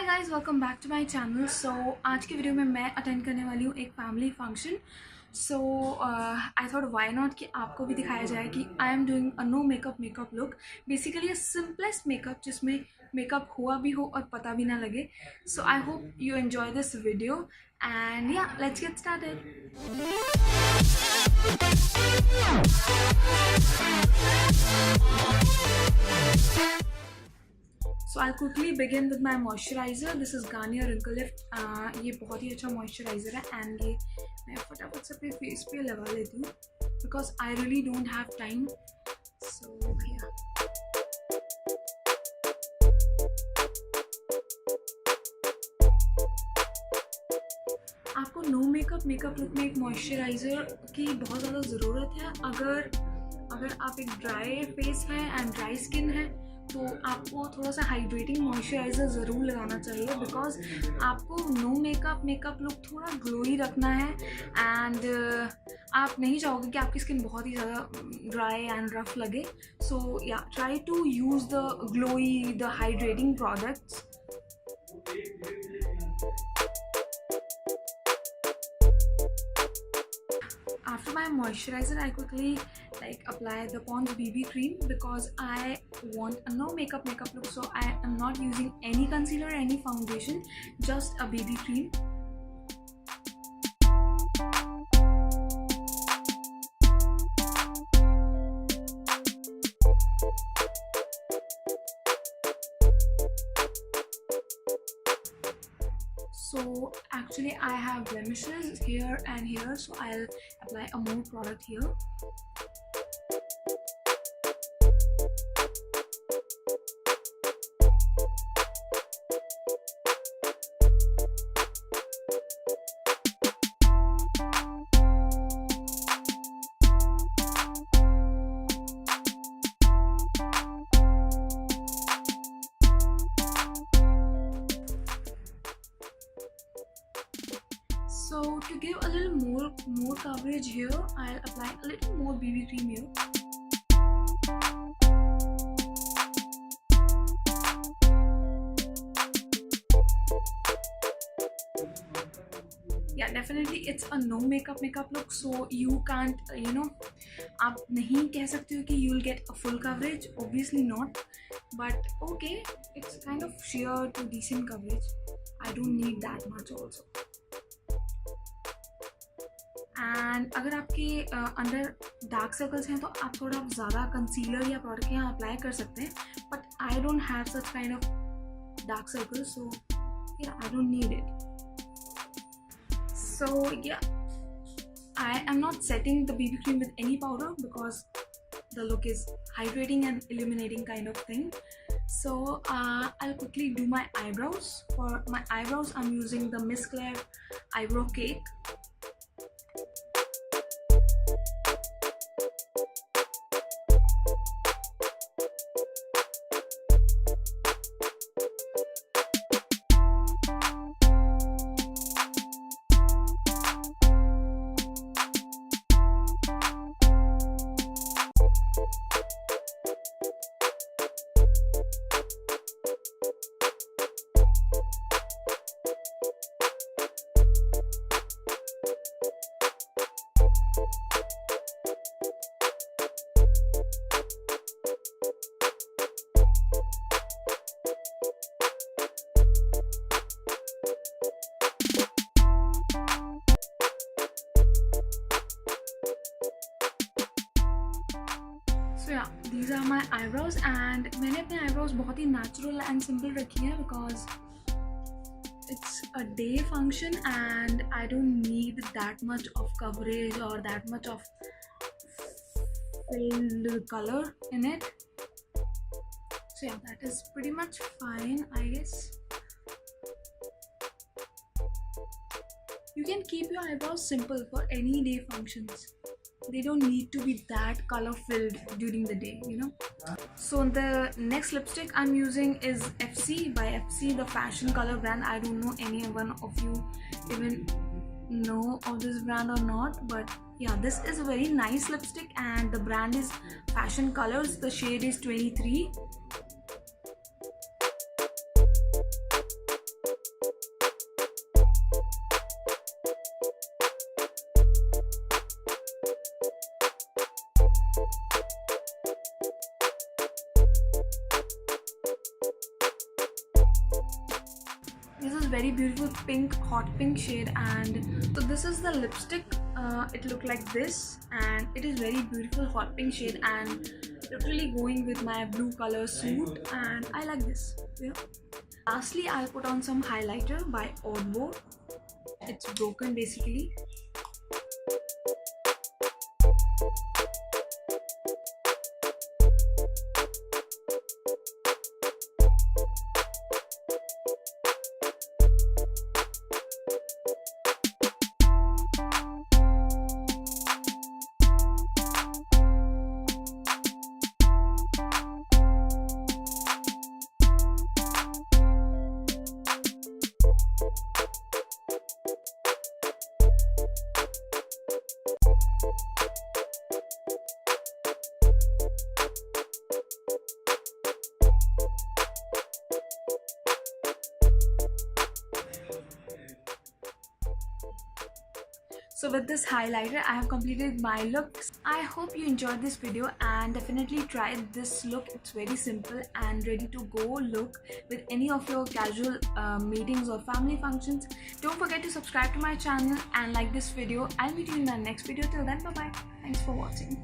Hi guys, welcome back to my channel. So आज की video में मैं अटेंड करने वाली हूँ एक family function. So I thought why not कि आपको भी दिखाया जाए कि I am doing a no makeup look, basically simplest makeup जिसमें मेकअप हुआ भी हो और पता भी ना लगे। So I hope you enjoy this video and yeah let's get started. So I'll quickly begin with my moisturizer. This is Garnier Wrinkle Lift. ये बहुत ही अच्छा moisturizer है and ये मैं फटाफट से अपने face पे लगा लेती हूँ because I really don't have time. So yeah. आपको नो मेकअप लुक में एक मॉइस्चराइज़र की बहुत ज़्यादा ज़रूरत है। अगर आप एक ड्राई फेस है एंड ड्राई स्किन है तो आपको थोड़ा सा हाइड्रेटिंग मॉइस्चराइज़र ज़रूर लगाना चाहिए बिकॉज आपको नो मेकअप लुक थोड़ा ग्लोई रखना है एंड आप नहीं चाहोगे कि आपकी स्किन बहुत ही ज़्यादा ड्राई एंड रफ लगे। सो या try to use the glowy the hydrating products. After my moisturizer, I quickly apply the Pond's BB cream because I want a no makeup look. So I am not using any concealer, any foundation, just a BB cream. So actually I have blemishes here and here, so I'll apply a more product here. So to give a little more coverage here, I'll apply a little more BB cream here. Yeah, definitely it's a no makeup look, so you can't आप नहीं कह सकते हो कि you'll get a full coverage, obviously not, but okay, it's kind of sheer to decent coverage. I don't need that much also. And अगर आपके under dark circles हैं तो आप थोड़ा ज़्यादा कंसीलर या प्रोडक्ट यहाँ अप्लाई कर सकते हैं, but I don't have such kind of dark circles, so yeah I don't need it. So yeah I am not setting the BB cream with any powder because the look is hydrating and illuminating kind of thing. So I'll quickly do my eyebrows. For my eyebrows I'm using the Miss Claire eyebrow cake. So yeah, these are my eyebrows and मैंने अपने eyebrows बहुत ही natural and simple रखी हैं because it's a day function and I don't need that much of coverage or that much of filled color in it. So yeah, that is pretty much fine, I guess. You can keep your eyebrows simple for any day functions. They don't need to be that color filled during the day, you know. So the next lipstick I'm using is FC by FC, the fashion color brand. I don't know any one of you even know of this brand or not, but yeah, this is a very nice lipstick and the brand is Fashion Colors. The shade is 23. This is very beautiful pink, hot pink shade. And so this is the lipstick. It looked like this, and it is very beautiful hot pink shade and literally going with my blue color suit, and I like this, you know. Lastly, I'll put on some highlighter by Odbo. It's broken basically. So with this highlighter, I have completed my look. I hope you enjoyed this video and definitely try this look. It's very simple and ready to go look with any of your casual meetings or family functions. Don't forget to subscribe to my channel and like this video. I'll meet you in the next video. Till then, bye bye. Thanks for watching.